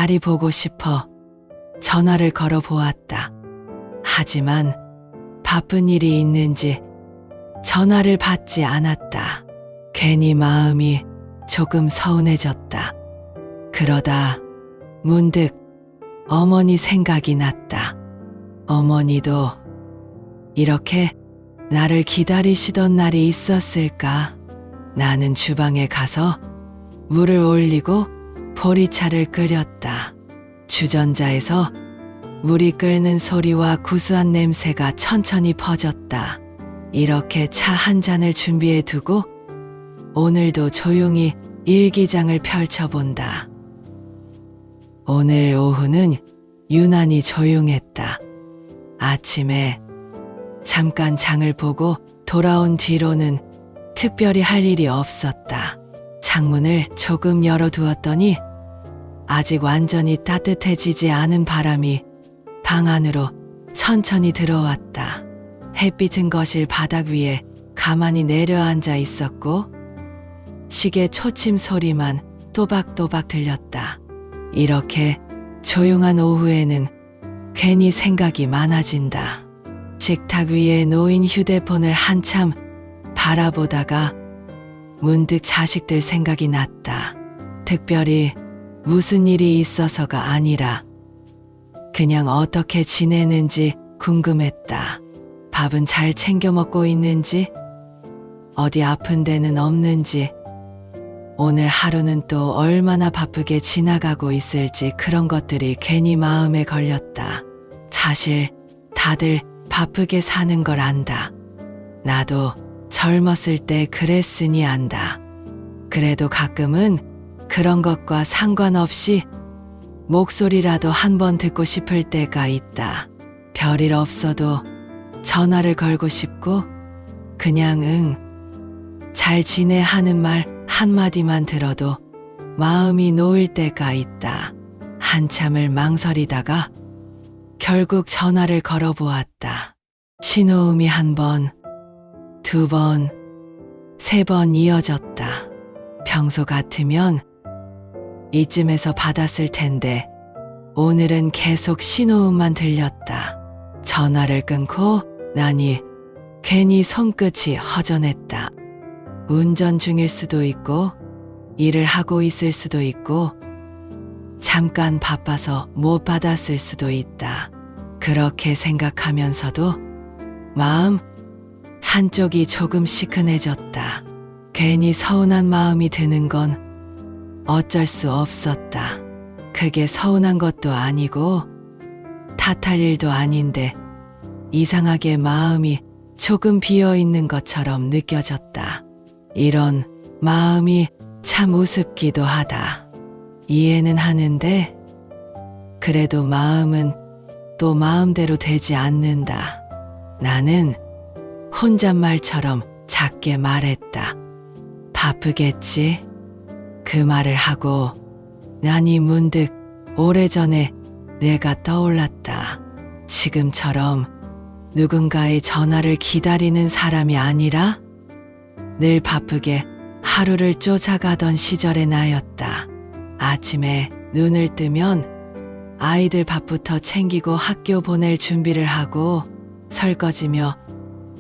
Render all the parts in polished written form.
날이 보고 싶어 전화를 걸어 보았다. 하지만 바쁜 일이 있는지 전화를 받지 않았다. 괜히 마음이 조금 서운해졌다. 그러다 문득 어머니 생각이 났다. 어머니도 이렇게 나를 기다리시던 날이 있었을까? 나는 주방에 가서 물을 올리고 보리차를 끓였다. 주전자에서 물이 끓는 소리와 구수한 냄새가 천천히 퍼졌다. 이렇게 차 한 잔을 준비해 두고 오늘도 조용히 일기장을 펼쳐본다. 오늘 오후는 유난히 조용했다. 아침에 잠깐 장을 보고 돌아온 뒤로는 특별히 할 일이 없었다. 창문을 조금 열어두었더니 아직 완전히 따뜻해지지 않은 바람이 방 안으로 천천히 들어왔다. 햇빛은 거실 바닥 위에 가만히 내려앉아 있었고 시계 초침 소리만 또박또박 들렸다. 이렇게 조용한 오후에는 괜히 생각이 많아진다. 식탁 위에 놓인 휴대폰을 한참 바라보다가 문득 자식들 생각이 났다. 특별히 무슨 일이 있어서가 아니라 그냥 어떻게 지내는지 궁금했다. 밥은 잘 챙겨 먹고 있는지, 어디 아픈 데는 없는지, 오늘 하루는 또 얼마나 바쁘게 지나가고 있을지 그런 것들이 괜히 마음에 걸렸다. 사실 다들 바쁘게 사는 걸 안다. 나도 젊었을 때 그랬으니 안다. 그래도 가끔은 그런 것과 상관없이 목소리라도 한번 듣고 싶을 때가 있다. 별일 없어도 전화를 걸고 싶고 그냥 잘 지내 하는 말 한마디만 들어도 마음이 놓일 때가 있다. 한참을 망설이다가 결국 전화를 걸어보았다. 신호음이 한 번, 두 번, 세 번 이어졌다. 평소 같으면 이쯤에서 받았을 텐데 오늘은 계속 신호음만 들렸다. 전화를 끊고 나니 괜히 손끝이 허전했다. 운전 중일 수도 있고 일을 하고 있을 수도 있고 잠깐 바빠서 못 받았을 수도 있다. 그렇게 생각하면서도 마음 한쪽이 조금 시큰해졌다. 괜히 서운한 마음이 드는 건 어쩔 수 없었다. 그게 서운한 것도 아니고 탓할 일도 아닌데 이상하게 마음이 조금 비어있는 것처럼 느껴졌다. 이런 마음이 참 우습기도 하다. 이해는 하는데 그래도 마음은 또 마음대로 되지 않는다. 나는 혼잣말처럼 작게 말했다. 바쁘겠지? 그 말을 하고 나니 문득 오래전에 내가 떠올랐다. 지금처럼 누군가의 전화를 기다리는 사람이 아니라 늘 바쁘게 하루를 쫓아가던 시절의 나였다. 아침에 눈을 뜨면 아이들 밥부터 챙기고 학교 보낼 준비를 하고 설거지며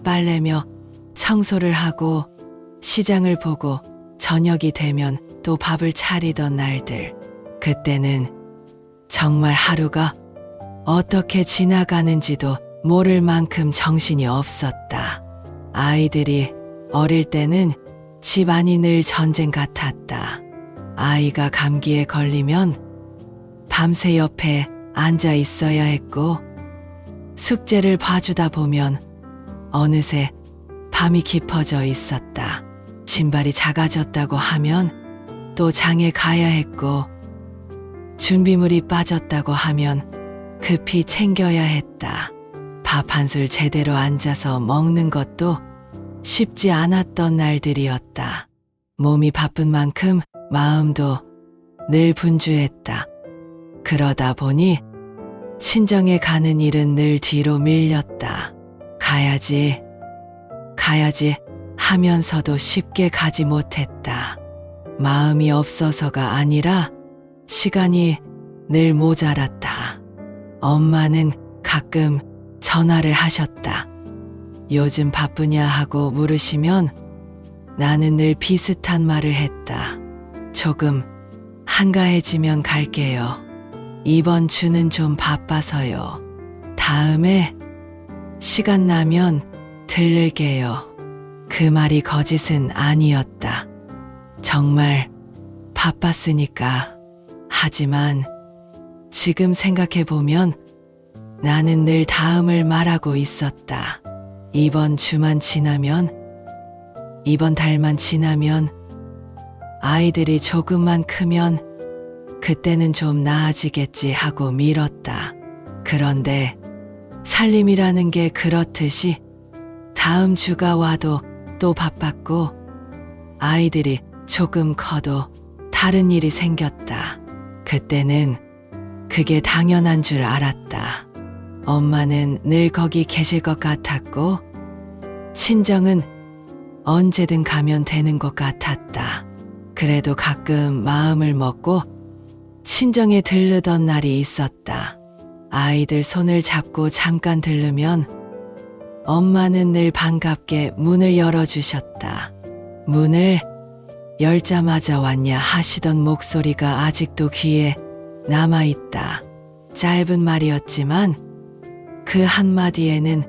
빨래며 청소를 하고 시장을 보고 저녁이 되면 또 밥을 차리던 날들. 그때는 정말 하루가 어떻게 지나가는지도 모를 만큼 정신이 없었다. 아이들이 어릴 때는 집안이 늘 전쟁 같았다. 아이가 감기에 걸리면 밤새 옆에 앉아 있어야 했고 숙제를 봐주다 보면 어느새 밤이 깊어져 있었다. 신발이 작아졌다고 하면 또 장에 가야 했고 준비물이 빠졌다고 하면 급히 챙겨야 했다. 밥 한술 제대로 앉아서 먹는 것도 쉽지 않았던 날들이었다. 몸이 바쁜 만큼 마음도 늘 분주했다. 그러다 보니 친정에 가는 일은 늘 뒤로 밀렸다. 가야지 하면서도 쉽게 가지 못했다. 마음이 없어서가 아니라 시간이 늘 모자랐다. 엄마는 가끔 전화를 하셨다. 요즘 바쁘냐 하고 물으시면 나는 늘 비슷한 말을 했다. 조금 한가해지면 갈게요. 이번 주는 좀 바빠서요. 다음에 시간 나면 들를게요. 그 말이 거짓은 아니었다. 정말 바빴으니까. 하지만 지금 생각해보면 나는 늘 다음을 말하고 있었다. 이번 주만 지나면, 이번 달만 지나면, 아이들이 조금만 크면 그때는 좀 나아지겠지 하고 미뤘다. 그런데 살림이라는 게 그렇듯이 다음 주가 와도 또 바빴고 아이들이 조금 커도 다른 일이 생겼다. 그때는 그게 당연한 줄 알았다. 엄마는 늘 거기 계실 것 같았고 친정은 언제든 가면 되는 것 같았다. 그래도 가끔 마음을 먹고 친정에 들르던 날이 있었다. 아이들 손을 잡고 잠깐 들르면 엄마는 늘 반갑게 문을 열어주셨다. 문을 열자마자 왔냐 하시던 목소리가 아직도 귀에 남아있다. 짧은 말이었지만 그 한마디에는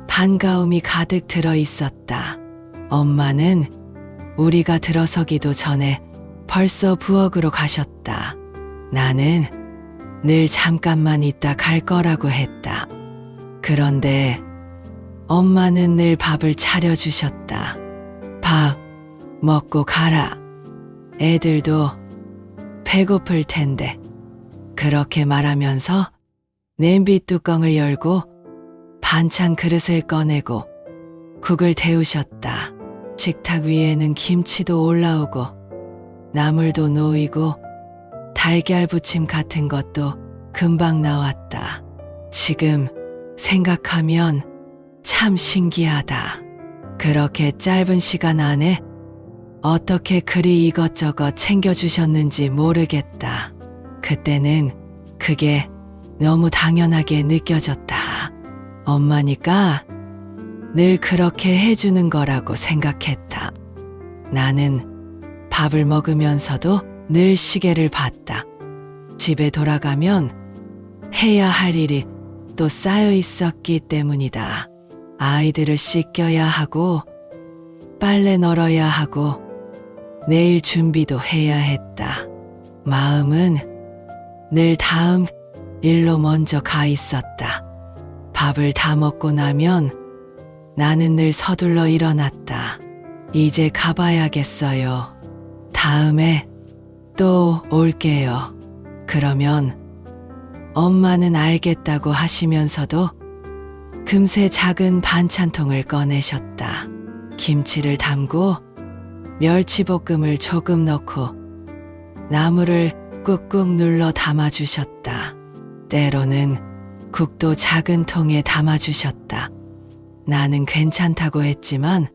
반가움이 가득 들어 있었다. 엄마는 우리가 들어서기도 전에 벌써 부엌으로 가셨다. 나는 늘 잠깐만 있다 갈 거라고 했다. 그런데 엄마는 늘 밥을 차려주셨다. 밥 먹고 가라. 애들도 배고플 텐데. 그렇게 말하면서 냄비 뚜껑을 열고 반찬 그릇을 꺼내고 국을 데우셨다. 식탁 위에는 김치도 올라오고 나물도 놓이고 달걀 부침 같은 것도 금방 나왔다. 지금 생각하면 참 신기하다. 그렇게 짧은 시간 안에 어떻게 그리 이것저것 챙겨주셨는지 모르겠다. 그때는 그게 너무 당연하게 느껴졌다. 엄마니까 늘 그렇게 해주는 거라고 생각했다. 나는 밥을 먹으면서도 늘 시계를 봤다. 집에 돌아가면 해야 할 일이 또 쌓여 있었기 때문이다. 아이들을 씻겨야 하고 빨래 널어야 하고 내일 준비도 해야 했다. 마음은 늘 다음 일로 먼저 가 있었다. 밥을 다 먹고 나면 나는 늘 서둘러 일어났다. 이제 가봐야겠어요. 다음에 또 올게요. 그러면 엄마는 알겠다고 하시면서도 금세 작은 반찬통을 꺼내셨다. 김치를 담고 멸치볶음을 조금 넣고 나물을 꾹꾹 눌러 담아주셨다. 때로는 국도 작은 통에 담아주셨다. 나는 괜찮다고 했지만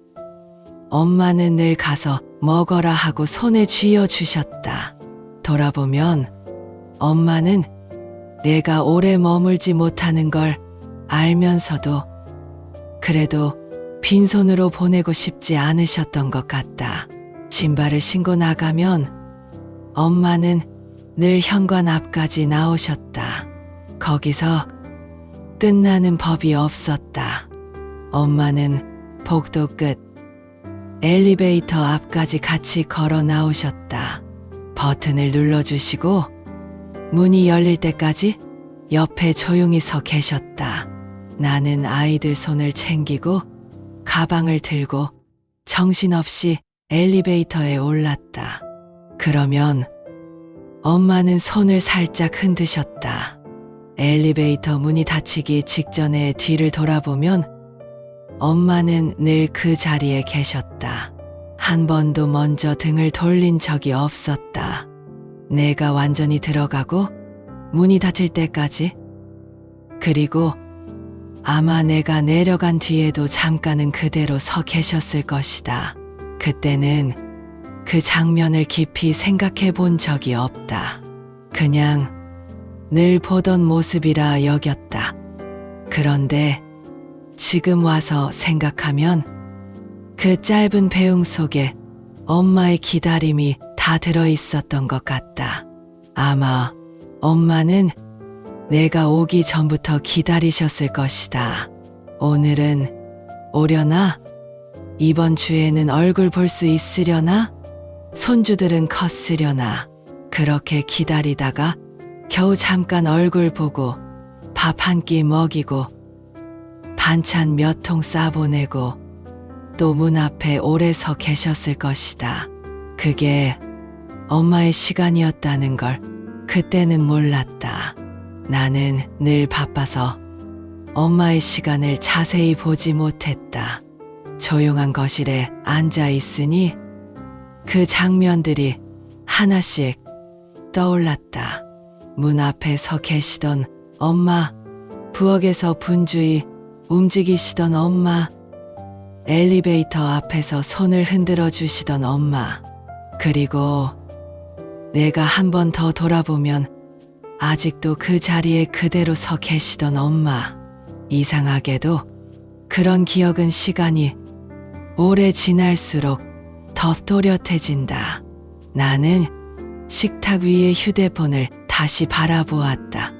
엄마는 늘 가서 먹어라 하고 손에 쥐어주셨다. 돌아보면 엄마는 내가 오래 머물지 못하는 걸 알면서도 그래도 빈손으로 보내고 싶지 않으셨던 것 같다. 신발을 신고 나가면 엄마는 늘 현관 앞까지 나오셨다. 거기서 끝나는 법이 없었다. 엄마는 복도 끝 엘리베이터 앞까지 같이 걸어 나오셨다. 버튼을 눌러주시고 문이 열릴 때까지 옆에 조용히 서 계셨다. 나는 아이들 손을 챙기고 가방을 들고 정신없이 엘리베이터에 올랐다. 그러면 엄마는 손을 살짝 흔드셨다. 엘리베이터 문이 닫히기 직전에 뒤를 돌아보면 엄마는 늘 그 자리에 계셨다. 한 번도 먼저 등을 돌린 적이 없었다. 내가 완전히 들어가고 문이 닫힐 때까지. 그리고 아마 내가 내려간 뒤에도 잠깐은 그대로 서 계셨을 것이다. 그때는 그 장면을 깊이 생각해 본 적이 없다. 그냥 늘 보던 모습이라 여겼다. 그런데 지금 와서 생각하면 그 짧은 배웅 속에 엄마의 기다림이 다 들어 있었던 것 같다. 아마 엄마는 내가 오기 전부터 기다리셨을 것이다. 오늘은 오려나? 이번 주에는 얼굴 볼 수 있으려나? 손주들은 컸으려나? 그렇게 기다리다가 겨우 잠깐 얼굴 보고 밥 한 끼 먹이고 반찬 몇 통 싸보내고 또 문 앞에 오래 서 계셨을 것이다. 그게 엄마의 시간이었다는 걸 그때는 몰랐다. 나는 늘 바빠서 엄마의 시간을 자세히 보지 못했다. 조용한 거실에 앉아 있으니 그 장면들이 하나씩 떠올랐다. 문 앞에 서 계시던 엄마, 부엌에서 분주히 움직이시던 엄마, 엘리베이터 앞에서 손을 흔들어 주시던 엄마, 그리고 내가 한 번 더 돌아보면 아직도 그 자리에 그대로 서 계시던 엄마. 이상하게도 그런 기억은 시간이 오래 지날수록 더 또렷해진다. 나는 식탁 위의 휴대폰을 다시 바라보았다.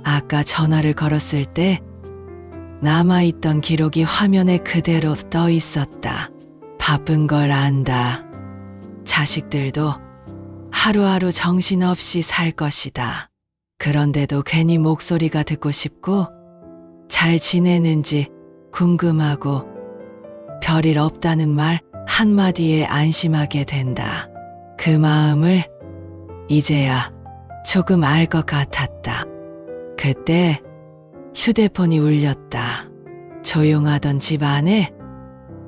아까 전화를 걸었을 때 남아있던 기록이 화면에 그대로 떠 있었다. 바쁜 걸 안다. 자식들도 하루하루 정신없이 살 것이다. 그런데도 괜히 목소리가 듣고 싶고 잘 지내는지 궁금하고 별일 없다는 말 한마디에 안심하게 된다. 그 마음을 이제야 조금 알 것 같았다. 그때 휴대폰이 울렸다. 조용하던 집 안에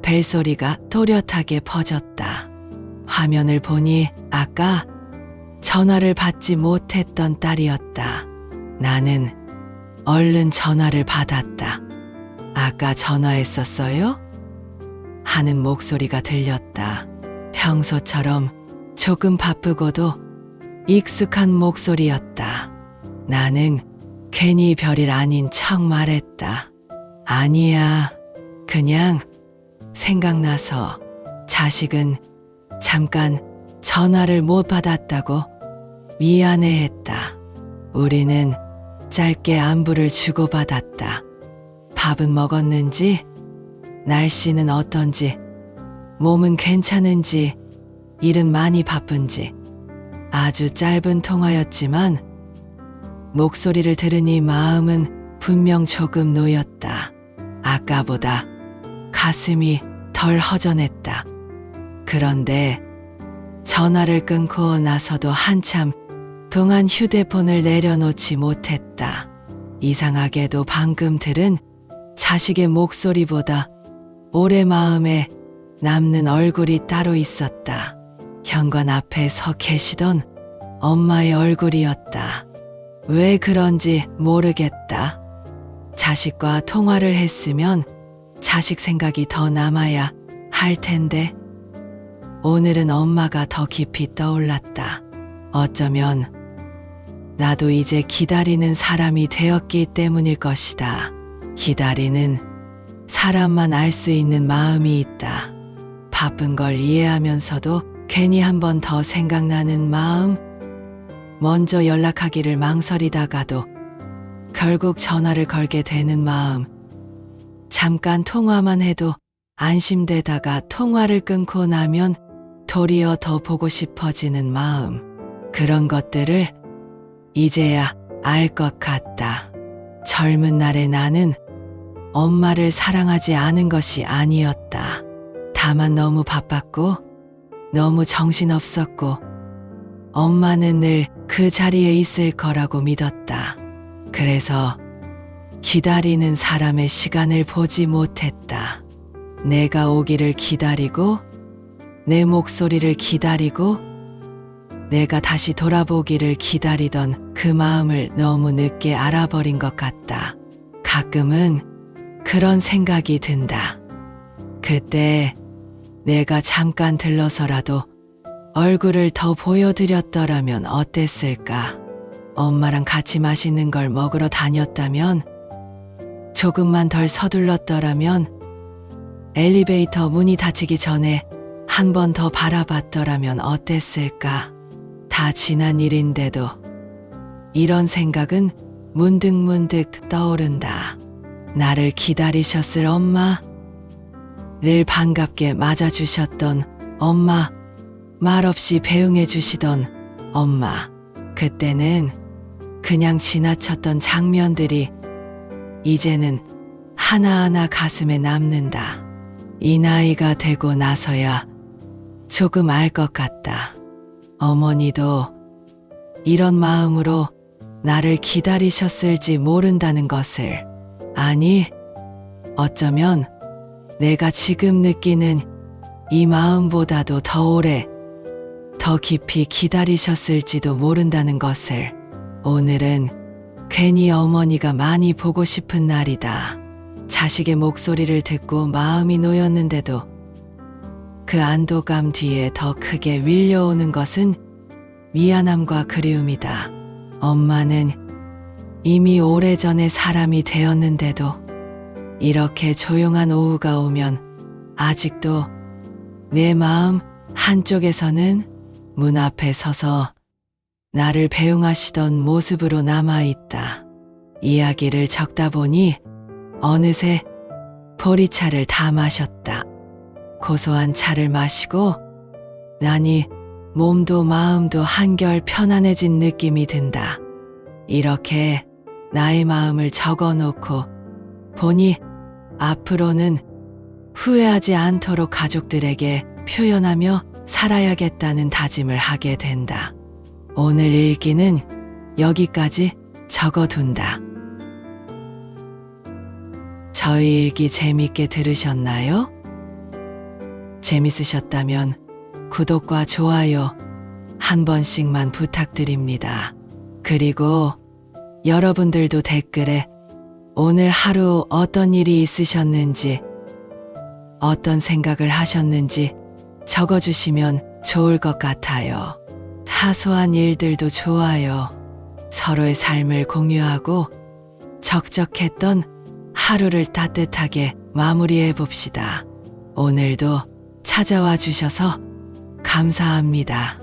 벨소리가 또렷하게 퍼졌다. 화면을 보니 아까 전화를 받지 못했던 딸이었다. 나는 얼른 전화를 받았다. 아까 전화했었어요? 하는 목소리가 들렸다. 평소처럼 조금 바쁘고도 익숙한 목소리였다. 나는 괜히 별일 아닌 척 말했다. 아니야, 그냥 생각나서. 자식은 잠깐 전화를 못 받았다고 미안해했다. 우리는 짧게 안부를 주고받았다. 밥은 먹었는지, 날씨는 어떤지, 몸은 괜찮은지, 일은 많이 바쁜지. 아주 짧은 통화였지만 목소리를 들으니 마음은 분명 조금 놓였다. 아까보다 가슴이 덜 허전했다. 그런데 전화를 끊고 나서도 한참 동안 휴대폰을 내려놓지 못했다. 이상하게도 방금 들은 자식의 목소리보다 오래 마음에 남는 얼굴이 따로 있었다. 현관 앞에 서 계시던 엄마의 얼굴이었다. 왜 그런지 모르겠다. 자식과 통화를 했으면 자식 생각이 더 남아야 할 텐데 오늘은 엄마가 더 깊이 떠올랐다. 어쩌면 나도 이제 기다리는 사람이 되었기 때문일 것이다. 기다리는 사람만 알 수 있는 마음이 있다. 바쁜 걸 이해하면서도 괜히 한 번 더 생각나는 마음, 먼저 연락하기를 망설이다가도 결국 전화를 걸게 되는 마음, 잠깐 통화만 해도 안심되다가 통화를 끊고 나면 도리어 더 보고 싶어지는 마음, 그런 것들을 이제야 알 것 같다. 젊은 날의 나는 엄마를 사랑하지 않은 것이 아니었다. 다만 너무 바빴고 너무 정신없었고 엄마는 늘 그 자리에 있을 거라고 믿었다. 그래서 기다리는 사람의 시간을 보지 못했다. 내가 오기를 기다리고 내 목소리를 기다리고 내가 다시 돌아보기를 기다리던 그 마음을 너무 늦게 알아버린 것 같다. 가끔은 그런 생각이 든다. 그때 내가 잠깐 들러서라도 얼굴을 더 보여드렸더라면 어땠을까? 엄마랑 같이 맛있는 걸 먹으러 다녔다면, 조금만 덜 서둘렀더라면, 엘리베이터 문이 닫히기 전에 한 번 더 바라봤더라면 어땠을까? 다 지난 일인데도 이런 생각은 문득문득 떠오른다. 나를 기다리셨을 엄마, 늘 반갑게 맞아주셨던 엄마, 말없이 배웅해 주시던 엄마. 그때는 그냥 지나쳤던 장면들이 이제는 하나하나 가슴에 남는다. 이 나이가 되고 나서야 조금 알 것 같다. 어머니도 이런 마음으로 나를 기다리셨을지 모른다는 것을. 아니, 어쩌면 내가 지금 느끼는 이 마음보다도 더 오래, 더 깊이 기다리셨을지도 모른다는 것을. 오늘은 괜히 어머니가 많이 보고 싶은 날이다. 자식의 목소리를 듣고 마음이 놓였는데도 그 안도감 뒤에 더 크게 밀려오는 것은 미안함과 그리움이다. 엄마는 이미 오래전에 사람이 되었는데도 이렇게 조용한 오후가 오면 아직도 내 마음 한쪽에서는 문 앞에 서서 나를 배웅하시던 모습으로 남아있다. 이야기를 적다 보니 어느새 보리차를 다 마셨다. 고소한 차를 마시고 나니 몸도 마음도 한결 편안해진 느낌이 든다. 이렇게 나의 마음을 적어놓고 보니 앞으로는 후회하지 않도록 가족들에게 표현하며 살아야겠다는 다짐을 하게 된다. 오늘 일기는 여기까지 적어둔다. 저희 일기 재밌게 들으셨나요? 재밌으셨다면 구독과 좋아요 한 번씩만 부탁드립니다. 그리고 여러분들도 댓글에 오늘 하루 어떤 일이 있으셨는지, 어떤 생각을 하셨는지 적어주시면 좋을 것 같아요. 사소한 일들도 좋아요. 서로의 삶을 공유하고 적적했던 하루를 따뜻하게 마무리해 봅시다. 오늘도 찾아와 주셔서 감사합니다.